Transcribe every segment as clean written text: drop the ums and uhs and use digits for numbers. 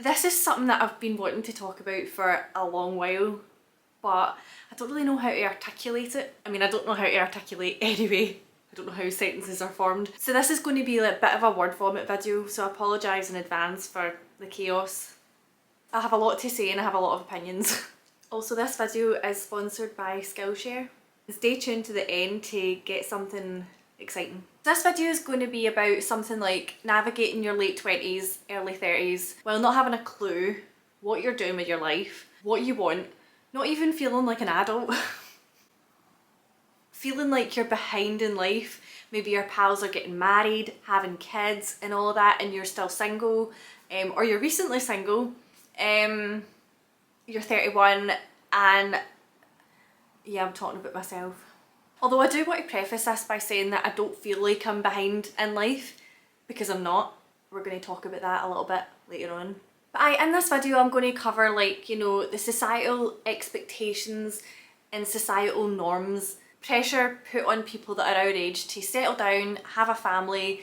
This is something that I've been wanting to talk about for a long while, but I don't really know how to articulate it. I mean, I don't know how to articulate anyway. I don't know how sentences are formed. So this is going to be like a bit of a word vomit video, so I apologise in advance for the chaos. I have a lot to say and I have a lot of opinions. Also, this video is sponsored by Skillshare. Stay tuned to the end to get something exciting. This video is going to be about something like navigating your late 20s, early 30s while not having a clue what you're doing with your life, what you want, not even feeling like an adult. Feeling like you're behind in life. Maybe your pals are getting married, having kids and all of that, and you're still single, or you're recently single, you're 31, and yeah, I'm talking about myself. Although I do want to preface this by saying that I don't feel like I'm behind in life, because I'm not. We're going to talk about that a little bit later on. But in this video I'm going to cover, like, you know, the societal expectations and societal norms, pressure put on people that are our age to settle down, have a family,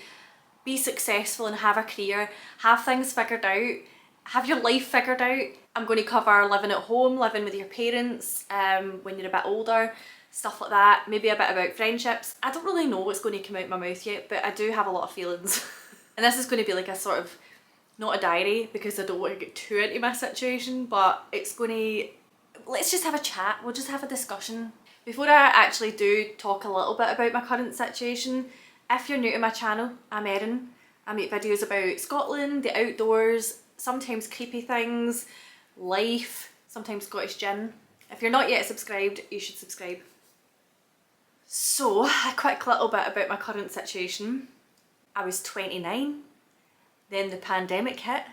be successful and have a career, have things figured out, have your life figured out. I'm going to cover living at home, living with your parents when you're a bit older, stuff like that, maybe a bit about friendships. I don't really know what's going to come out my mouth yet, but I do have a lot of feelings. And this is going to be like a sort of, not a diary because I don't want to get too into my situation, but it's going to, let's just have a chat, we'll just have a discussion. Before I actually do talk a little bit about my current situation, if you're new to my channel, I'm Erin. I make videos about Scotland, the outdoors, sometimes creepy things, life, sometimes Scottish gin. If you're not yet subscribed, you should subscribe. So, a quick little bit about my current situation. I was 29, then the pandemic hit,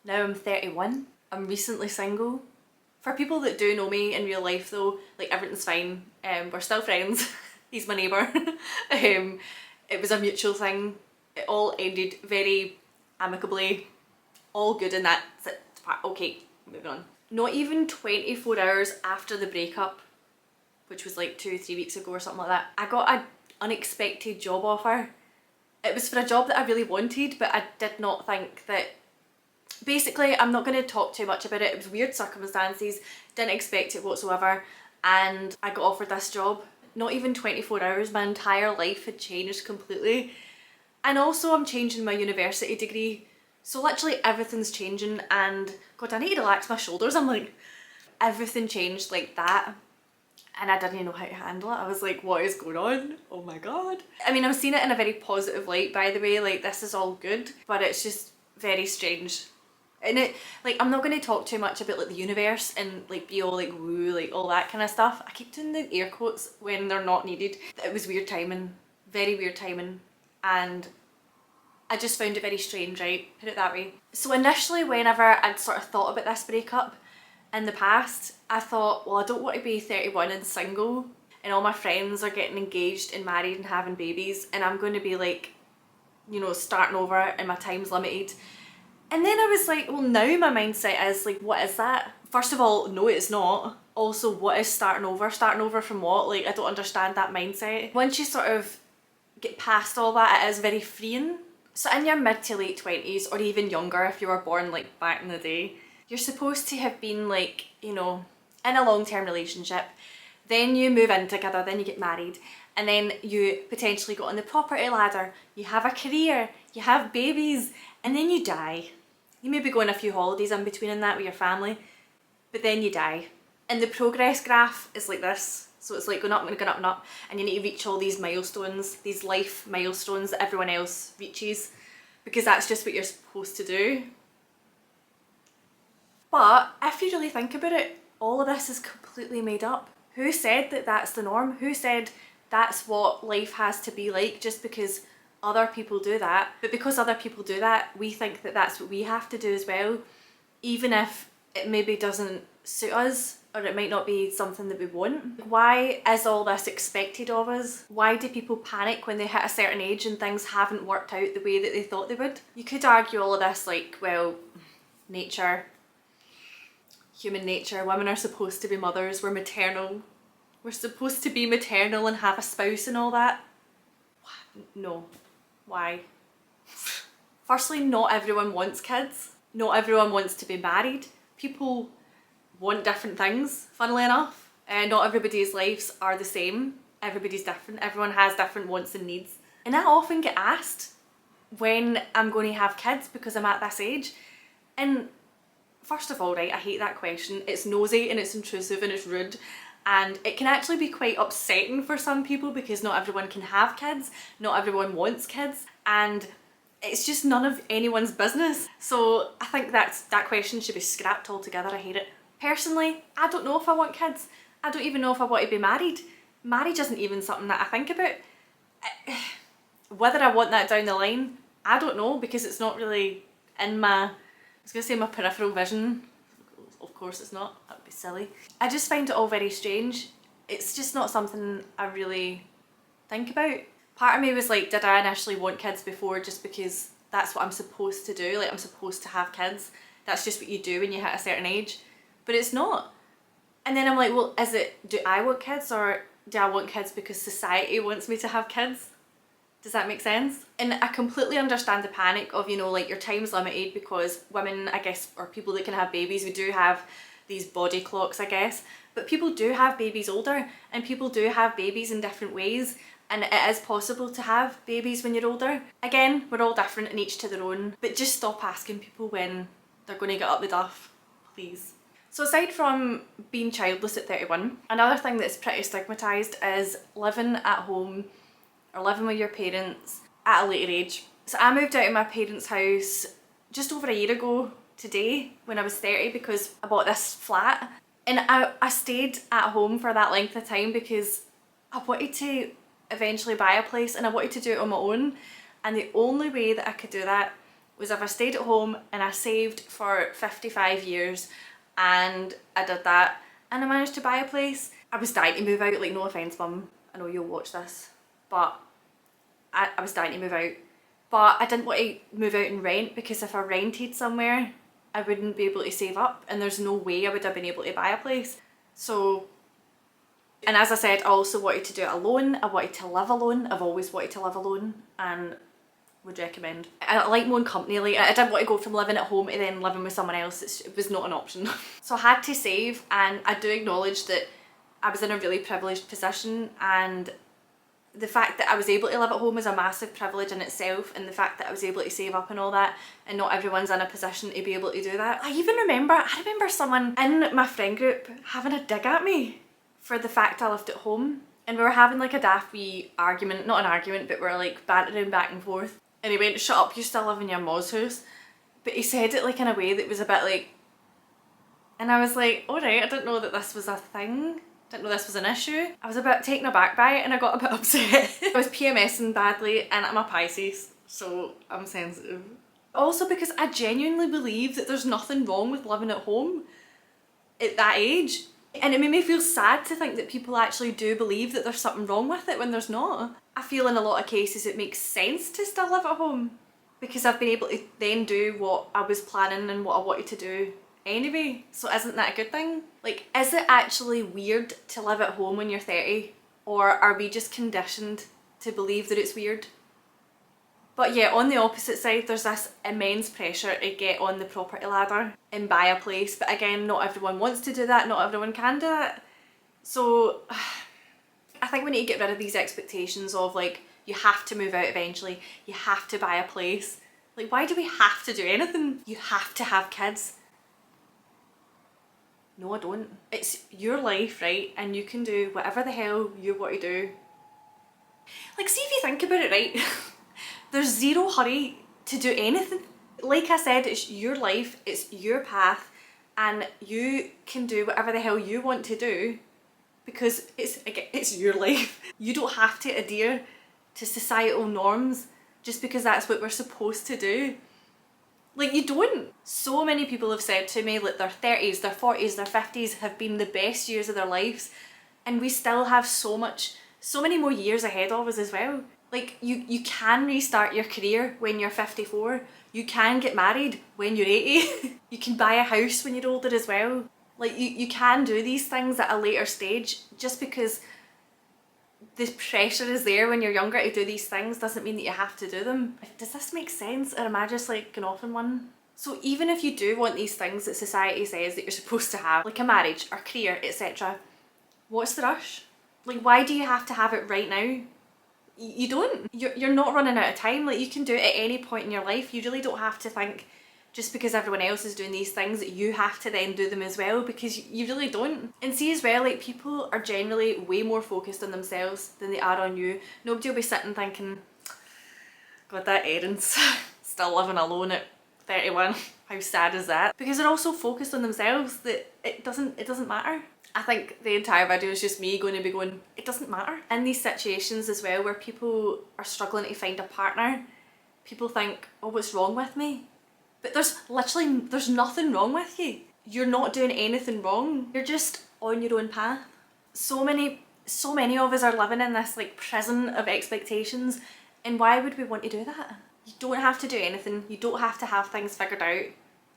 now I'm 31. I'm recently single. For people that do know me in real life though, like, everything's fine. We're still friends. He's my neighbour. It was a mutual thing. It all ended very amicably. All good in that part. Okay, moving on. Not even 24 hours after the breakup, which was like 2-3 weeks ago or something like that, I got an unexpected job offer. It was for a job that I really wanted, but I did not think that... Basically, I'm not going to talk too much about it. It was weird circumstances, didn't expect it whatsoever, and I got offered this job. Not even 24 hours, my entire life had changed completely. And also I'm changing my university degree, so literally everything's changing, and God, I need to relax my shoulders. I'm like, everything changed like that, and I didn't know how to handle it. I was like, what is going on? Oh my God. I mean, I'm seeing it in a very positive light, by the way, like, this is all good, but it's just very strange. And it, like, I'm not going to talk too much about like the universe and like be all like woo, like all that kind of stuff. I keep doing the air quotes when they're not needed. It was weird timing, very weird timing, and I just found it very strange, right? Put it that way. So initially, whenever I'd sort of thought about this breakup in the past, I thought, well, I don't want to be 31 and single and all my friends are getting engaged and married and having babies, and I'm going to be like, you know, starting over and my time's limited. And then I was like, well, now my mindset is like, what is that? First of all, no, it's not. Also, what is starting over? Starting over from what? Like, I don't understand that mindset. Once you sort of get past all that, it is very freeing. So in your mid to late 20s, or even younger if you were born like back in the day, you're supposed to have been like, you know, in a long-term relationship. Then you move in together, then you get married, and then you potentially go on the property ladder, you have a career, you have babies, and then you die. You maybe go on a few holidays in between and that with your family, but then you die. And the progress graph is like this. So it's like going up and going up and up, and you need to reach all these milestones, these life milestones that everyone else reaches, because that's just what you're supposed to do. But if you really think about it, all of this is completely made up. Who said that that's the norm? Who said that's what life has to be like just because other people do that? But because other people do that, we think that that's what we have to do as well, even if it maybe doesn't suit us, or it might not be something that we want. Why is all this expected of us? Why do people panic when they hit a certain age and things haven't worked out the way that they thought they would? You could argue all of this like, well, nature, human nature, women are supposed to be mothers, we're maternal, we're supposed to be maternal and have a spouse and all that. No. Why? Firstly, not everyone wants kids. Not everyone wants to be married. People want different things, funnily enough. Not everybody's lives are the same. Everybody's different. Everyone has different wants and needs. And I often get asked when I'm going to have kids because I'm at this age. And first of all, right, I hate that question. It's nosy and it's intrusive and it's rude. And it can actually be quite upsetting for some people because not everyone can have kids. Not everyone wants kids. And it's just none of anyone's business. So I think that question should be scrapped altogether. I hate it. Personally, I don't know if I want kids. I don't even know if I want to be married. Marriage isn't even something that I think about. Whether I want that down the line, I don't know, because it's not really in my, I was going to say my peripheral vision. Of course it's not, that would be silly. I just find it all very strange. It's just not something I really think about. Part of me was like, did I initially want kids before just because that's what I'm supposed to do? Like, I'm supposed to have kids. That's just what you do when you hit a certain age. But it's not. And then I'm like, well, do I want kids, or do I want kids because society wants me to have kids? Does that make sense? And I completely understand the panic of, you know, like your time's limited because women, I guess, or people that can have babies, we do have these body clocks, I guess. But people do have babies older, and people do have babies in different ways. And it is possible to have babies when you're older. Again, we're all different and each to their own. But just stop asking people when they're going to get up the duff, please. So aside from being childless at 31, another thing that's pretty stigmatised is living at home or living with your parents at a later age. So I moved out of my parents' house just over a year ago today when I was 30 because I bought this flat. And I stayed at home for that length of time because I wanted to eventually buy a place and I wanted to do it on my own. And the only way that I could do that was if I stayed at home and I saved for 55 years and I did that and I managed to buy a place. I was dying to move out, like, no offence mum, I know you'll watch this, but I was dying to move out. But I didn't want to move out and rent because if I rented somewhere I wouldn't be able to save up and there's no way I would have been able to buy a place. So, and as I said, I also wanted to do it alone. I wanted to live alone. I've always wanted to live alone and would recommend. I like my own company. Like, I didn't want to go from living at home to then living with someone else. It was not an option. So I had to save, and I do acknowledge that I was in a really privileged position, and the fact that I was able to live at home is a massive privilege in itself, and the fact that I was able to save up and all that, and not everyone's in a position to be able to do that. I remember someone in my friend group having a dig at me for the fact I lived at home, and we were having like a daft wee argument, not an argument, but we were like bantering back and forth, and he went, "Shut up, you still live in your ma's house," but he said it like in a way that was a bit like, and I was like, alright, I didn't know that this was a thing. Didn't know this was an issue. I was a bit taken aback by it and I got a bit upset. I was PMSing badly and I'm a Pisces, so I'm sensitive. Also because I genuinely believe that there's nothing wrong with living at home at that age. And it made me feel sad to think that people actually do believe that there's something wrong with it when there's not. I feel in a lot of cases it makes sense to still live at home because I've been able to then do what I was planning and what I wanted to do anyway. So isn't that a good thing? Like, is it actually weird to live at home when you're 30? Or are we just conditioned to believe that it's weird? But yeah, on the opposite side, there's this immense pressure to get on the property ladder and buy a place. But again, not everyone wants to do that, not everyone can do that. So I think we need to get rid of these expectations of like, you have to move out eventually, you have to buy a place. Like, why do we have to do anything? You have to have kids. No, I don't. It's your life, right? And you can do whatever the hell you want to do. Like, see if you think about it, right? There's zero hurry to do anything. Like I said, it's your life, it's your path, and you can do whatever the hell you want to do because it's your life. You don't have to adhere to societal norms just because that's what we're supposed to do. Like, you don't. So many people have said to me that their 30s, their 40s, their 50s have been the best years of their lives, and we still have so many more years ahead of us as well. Like, you can restart your career when you're 54. You can get married when you're 80. You can buy a house when you're older as well. Like, you can do these things at a later stage. Just because the pressure is there when you're younger to do these things doesn't mean that you have to do them. Does this make sense, or am I just like going off on one? So even if you do want these things that society says that you're supposed to have, like a marriage or career, etc., what's the rush? Like, why do you have to have it right now? You don't. You're not running out of time. Like, you can do it at any point in your life. You really don't have to think just because everyone else is doing these things that you have to then do them as well, because you really don't. And see as well, like, people are generally way more focused on themselves than they are on you. Nobody will be sitting thinking, God, that Erin's still living alone at 31. How sad is that? Because they're all so focused on themselves that it doesn't matter. I think the entire video is just me going to be going, it doesn't matter. In these situations as well where people are struggling to find a partner, people think, oh, what's wrong with me? But there's nothing wrong with you. You're not doing anything wrong. You're just on your own path. So many of us are living in this like prison of expectations, and why would we want to do that? You don't have to do anything. You don't have to have things figured out.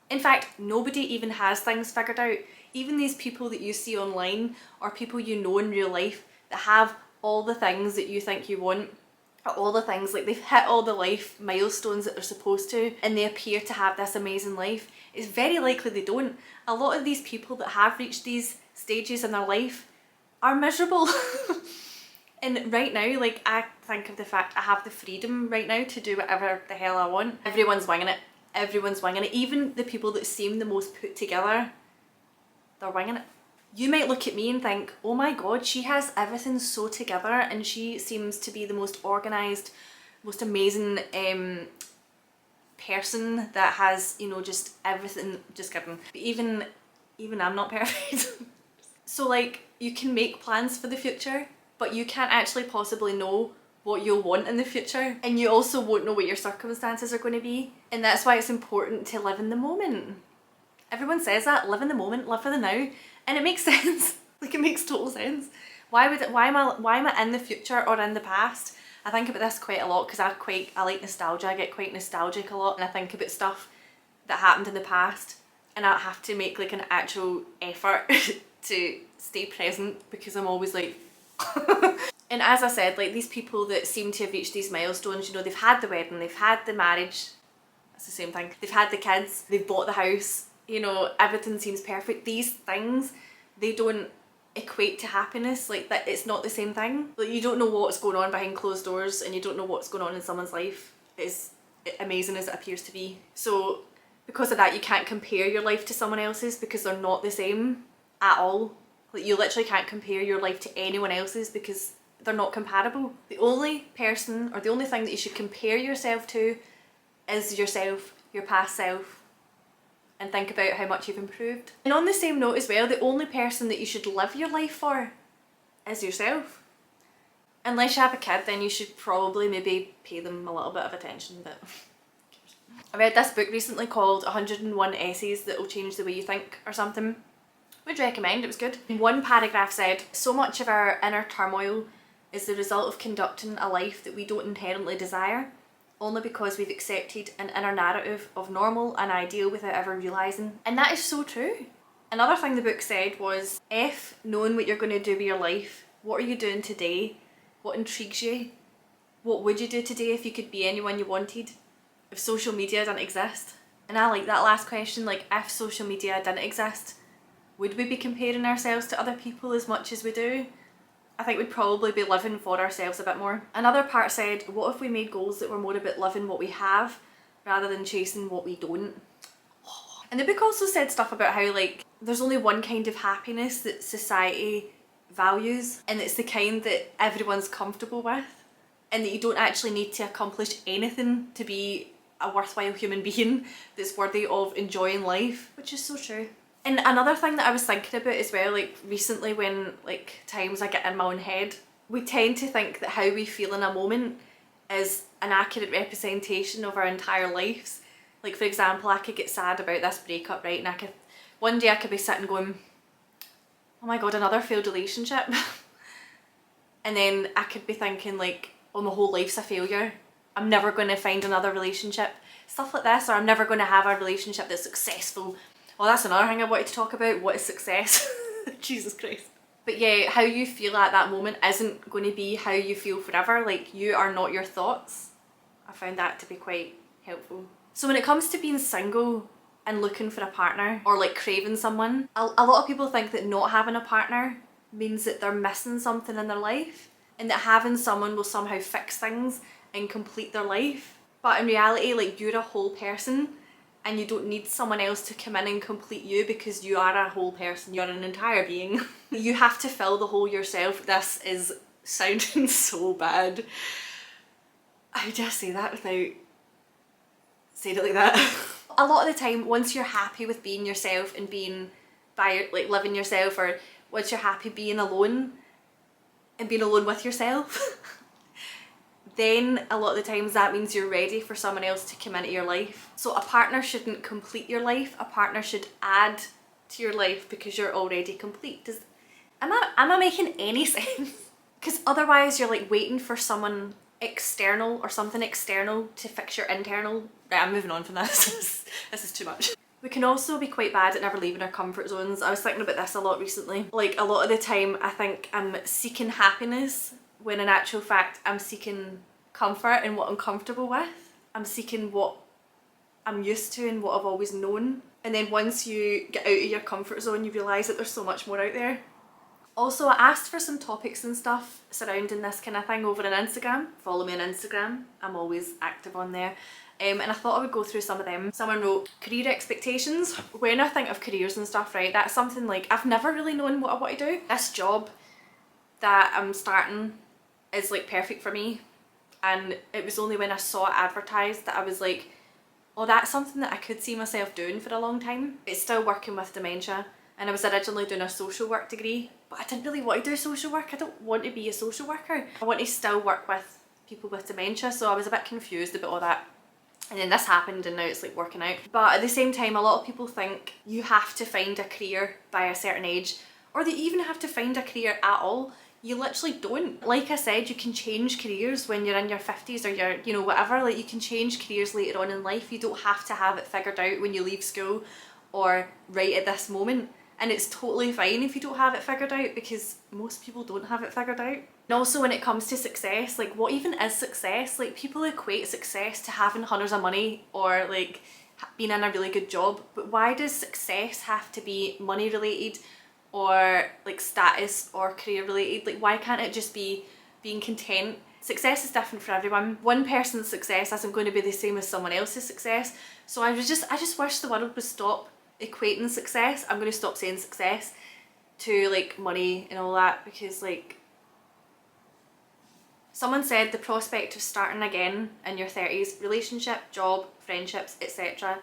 In fact, nobody even has things figured out. Even these people that you see online or people you know in real life that have all the things that you think you want, or all the things, like they've hit all the life milestones that they're supposed to, and they appear to have this amazing life, it's very likely they don't. A lot of these people that have reached these stages in their life are miserable. And right now, like, I think of the fact I have the freedom right now to do whatever the hell I want. Everyone's winging it. Everyone's winging it. Even the people that seem the most put together, they're winging it. You might look at me and think, oh my God, she has everything so together and she seems to be the most organised, most amazing person that has, you know, just everything. Just kidding. But even I'm not perfect. So like, you can make plans for the future, but you can't actually possibly know what you'll want in the future, and you also won't know what your circumstances are going to be. And that's why it's important to live in the moment. Everyone says that, live in the moment, live for the now, and it makes sense. Like, it makes total sense. Why am I in the future or in the past? I think about this quite a lot because I like nostalgia. I get quite nostalgic a lot, and I think about stuff that happened in the past, and I have to make like an actual effort to stay present because I'm always like And as I said, like, these people that seem to have reached these milestones, you know, they've had the wedding, they've had the marriage, that's the same thing, they've had the kids, they've bought the house, you know, everything seems perfect. These things, they don't equate to happiness. Like, that, it's not the same thing. Like, you don't know what's going on behind closed doors, and you don't know what's going on in someone's life. It's amazing as it appears to be. So because of that, you can't compare your life to someone else's because they're not the same at all. Like, you literally can't compare your life to anyone else's because they're not comparable. The only person or the only thing that you should compare yourself to is yourself, your past self, and think about how much you've improved. And on the same note as well, the only person that you should live your life for is yourself. Unless you have a kid, then you should probably maybe pay them a little bit of attention, but I read this book recently called 101 Essays That Will Change the Way You Think or something. Would recommend, it was good. One paragraph said, so much of our inner turmoil is the result of conducting a life that we don't inherently desire, only because we've accepted an inner narrative of normal and ideal without ever realising. And that is so true. Another thing the book said was, F, knowing what you're going to do with your life, what are you doing today? What intrigues you? What would you do today if you could be anyone you wanted? If social media didn't exist? And I like that last question, like, if social media didn't exist, would we be comparing ourselves to other people as much as we do? I think we'd probably be living for ourselves a bit more. Another part said, what if we made goals that were more about living what we have rather than chasing what we don't? And the book also said stuff about how, like, there's only one kind of happiness that society values, and it's the kind that everyone's comfortable with, and that you don't actually need to accomplish anything to be a worthwhile human being that's worthy of enjoying life, which is so true. And another thing that I was thinking about as well, like recently when like times I get in my own head, we tend to think that how we feel in a moment is an accurate representation of our entire lives. Like, for example, I could get sad about this breakup, right? And one day I could be sitting going, oh my God, another failed relationship. And then I could be thinking like, oh, my whole life's a failure. I'm never going to find another relationship. Stuff like this, or I'm never going to have a relationship that's successful. Well, that's another thing I wanted to talk about. What is success? Jesus Christ. But yeah, how you feel at that moment isn't going to be how you feel forever. Like, you are not your thoughts. I found that to be quite helpful. So when it comes to being single and looking for a partner or like craving someone, a lot of people think that not having a partner means that they're missing something in their life and that having someone will somehow fix things and complete their life. But in reality, like, you're a whole person and you don't need someone else to come in and complete you because you are a whole person. You're an entire being. You have to fill the hole yourself. This is sounding so bad. I just say that without saying it like that. A lot of the time, once you're happy with being yourself and being by, like, living yourself, or once you're happy being alone and being alone with yourself, then a lot of the times that means you're ready for someone else to come into your life. So a partner shouldn't complete your life, a partner should add to your life because you're already complete. Am I making any sense? Because otherwise you're like waiting for someone external or something external to fix your internal. Right, I'm moving on from this. This is too much. We can also be quite bad at never leaving our comfort zones. I was thinking about this a lot recently. Like, a lot of the time I think I'm seeking happiness when in actual fact I'm seeking comfort in what I'm comfortable with. I'm seeking what I'm used to and what I've always known. And then once you get out of your comfort zone, you realise that there's so much more out there. Also, I asked for some topics and stuff surrounding this kind of thing over on Instagram. Follow me on Instagram, I'm always active on there. And I thought I would go through some of them. Someone wrote, career expectations. When I think of careers and stuff, right, that's something like I've never really known what I want to do. This job that I'm starting is like perfect for me. And it was only when I saw it advertised that I was like, oh, that's something that I could see myself doing for a long time. It's still working with dementia. And I was originally doing a social work degree, but I didn't really want to do social work. I don't want to be a social worker. I want to still work with people with dementia, so I was a bit confused about all that. And then this happened and now it's like working out. But at the same time, a lot of people think you have to find a career by a certain age, or that you even have to find a career at all. You literally don't. Like I said, you can change careers when you're in your 50s or you're, you know, whatever. Like, you can change careers later on in life. You don't have to have it figured out when you leave school or right at this moment. And it's totally fine if you don't have it figured out, because most people don't have it figured out. And also when it comes to success, like, what even is success? Like, people equate success to having hundreds of money or like being in a really good job. But why does success have to be money related or like status or career related? Like, why can't it just be being content? Success is different for everyone. One person's success isn't going to be the same as someone else's success. So I just wish the world would stop equating success. I'm going to stop saying success to like money and all that, because like someone said, the prospect of starting again in your 30s, relationship, job, friendships, etc.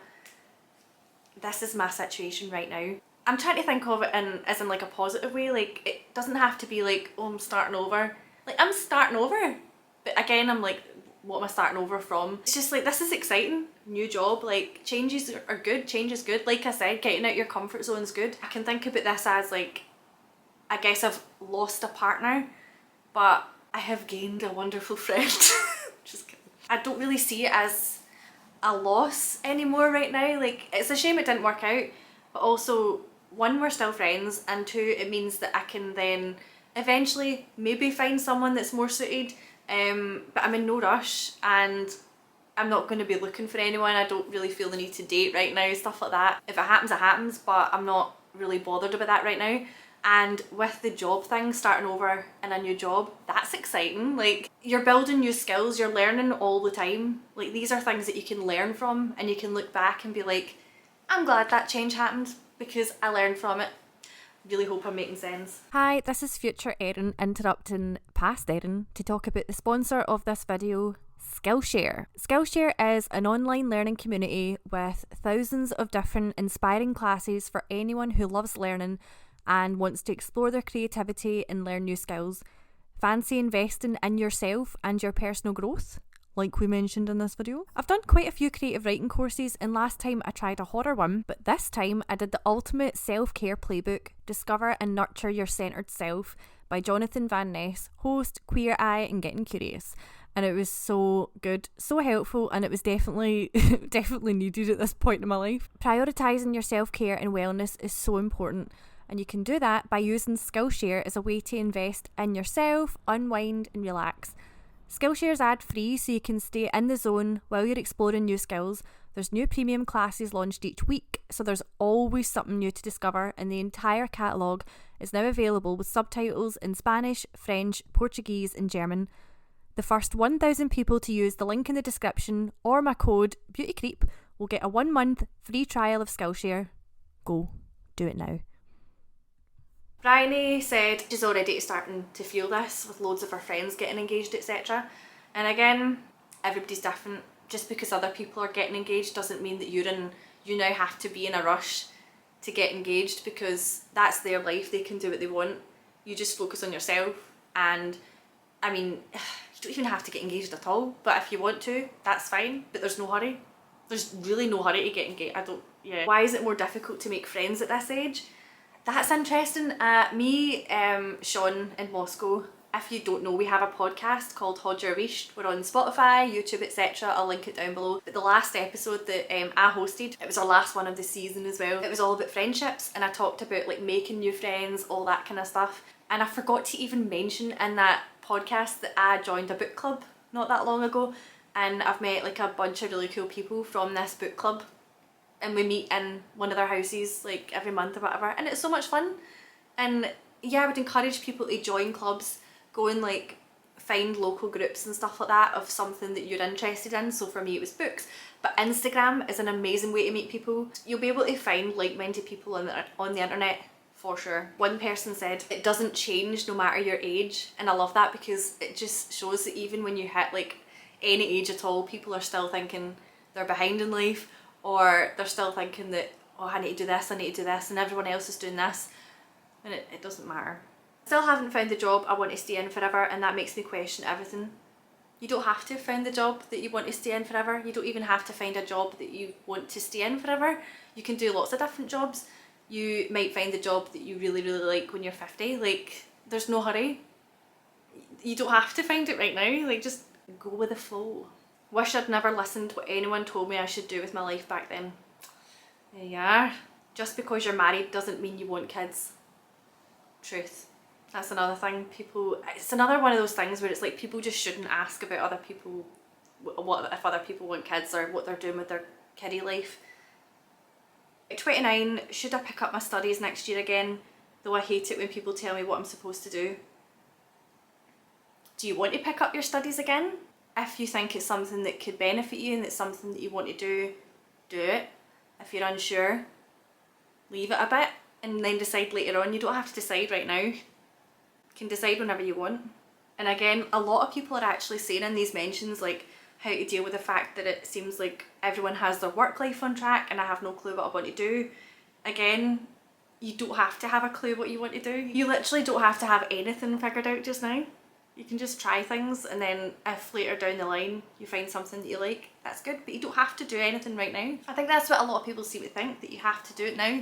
This is my situation right now. I'm trying to think of it as in like a positive way. Like, it doesn't have to be like, oh, I'm starting over. Like, I'm starting over, but again, I'm like, what am I starting over from? It's just like, this is exciting. New job, like, changes are good, change is good. Like I said, getting out your comfort zone is good. I can think about this as like, I guess I've lost a partner, but I have gained a wonderful friend. Just kidding. I don't really see it as a loss anymore right now. Like, it's a shame it didn't work out, but also, one, we're still friends, and two, it means that I can then eventually maybe find someone that's more suited. But I'm in no rush, and I'm not going to be looking for anyone. I don't really feel the need to date right now, stuff like that. If it happens, it happens, but I'm not really bothered about that right now. And with the job thing, starting over in a new job, that's exciting. Like, you're building new skills, you're learning all the time. Like, these are things that you can learn from, and you can look back and be like, I'm glad that change happened because I learned from it. Really hope I'm making sense. Hi, this is future Erin interrupting past Erin to talk about the sponsor of this video, Skillshare. Skillshare is an online learning community with thousands of different inspiring classes for anyone who loves learning and wants to explore their creativity and learn new skills. Fancy investing in yourself and your personal growth? Like we mentioned in this video. I've done quite a few creative writing courses, and last time I tried a horror one, but this time I did the ultimate self-care playbook, Discover and Nurture Your Centered Self by Jonathan Van Ness, host, Queer Eye and Getting Curious. And it was so good, so helpful, and it was definitely needed at this point in my life. Prioritising your self-care and wellness is so important, and you can do that by using Skillshare as a way to invest in yourself, unwind and relax. Skillshare's ad-free, so you can stay in the zone while you're exploring new skills. There's new premium classes launched each week, so there's always something new to discover, and the entire catalogue is now available with subtitles in Spanish, French, Portuguese and German. The first 1,000 people to use the link in the description or my code BEAUTYCREEP will get a 1-month free trial of Skillshare. Go. Do it now. Bryony said she's already starting to feel this with loads of her friends getting engaged, etc. And again, everybody's different. Just because other people are getting engaged doesn't mean that you now have to be in a rush to get engaged, because that's their life. They can do what they want. You just focus on yourself. And I mean, you don't even have to get engaged at all, but if you want to, that's fine, but there's no hurry. There's really no hurry to get engaged. Why is it more difficult to make friends at this age? That's interesting. Sean in Moscow, if you don't know, we have a podcast called Hodger Reached. We're on Spotify, YouTube, etc. I'll link it down below. But the last episode that I hosted, it was our last one of the season as well. It was all about friendships, and I talked about like making new friends, all that kind of stuff. And I forgot to even mention in that podcast that I joined a book club not that long ago, and I've met like a bunch of really cool people from this book club, and we meet in one of their houses like every month or whatever, and it's so much fun. And yeah, I would encourage people to join clubs, go and like find local groups and stuff like that of something that you're interested in. So for me it was books, but Instagram is an amazing way to meet people. You'll be able to find like-minded people on the internet for sure. One person said it doesn't change no matter your age, and I love that, because it just shows that even when you hit like any age at all, people are still thinking they're behind in life, or they're still thinking that, oh, I need to do this, and everyone else is doing this, and it doesn't matter. Still haven't found the job I want to stay in forever, and that makes me question everything. You don't have to find the job that you want to stay in forever. You don't even have to find a job that you want to stay in forever. You can do lots of different jobs. You might find the job that you really, really like when you're 50. Like, there's no hurry. You don't have to find it right now. Like, just go with the flow. Wish I'd never listened to what anyone told me I should do with my life back then. There you are. Just because you're married doesn't mean you want kids. Truth. That's another thing. It's another one of those things where it's like people just shouldn't ask about other people, what if other people want kids or what they're doing with their kiddie life. At 29, should I pick up my studies next year again? Though I hate it when people tell me what I'm supposed to do. Do you want to pick up your studies again? If you think it's something that could benefit you and it's something that you want to do, do it. If you're unsure, leave it a bit and then decide later on. You don't have to decide right now. You can decide whenever you want. And again, a lot of people are actually saying in these mentions like how to deal with the fact that it seems like everyone has their work life on track and I have no clue what I want to do. Again, you don't have to have a clue what you want to do. You literally don't have to have anything figured out just now. You can just try things, and then if later down the line you find something that you like, that's good, but you don't have to do anything right now. I think that's what a lot of people seem to think, that you have to do it now.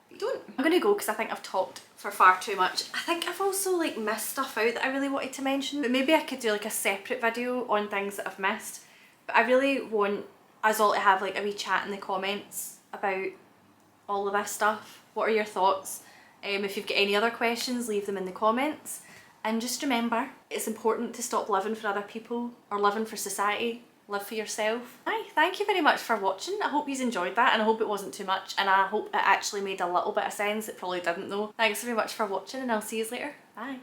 You don't. I'm gonna go because I think I've talked for far too much. I think I've also like missed stuff out that I really wanted to mention, but maybe I could do like a separate video on things that I've missed. But I really want us all to have like a wee chat in the comments about all of this stuff. What are your thoughts? If you've got any other questions, leave them in the comments. And just remember, it's important to stop living for other people or living for society. Live for yourself. Hi, thank you very much for watching. I hope you enjoyed that, and I hope it wasn't too much, and I hope it actually made a little bit of sense. It probably didn't though. Thanks very much for watching, and I'll see you later. Bye.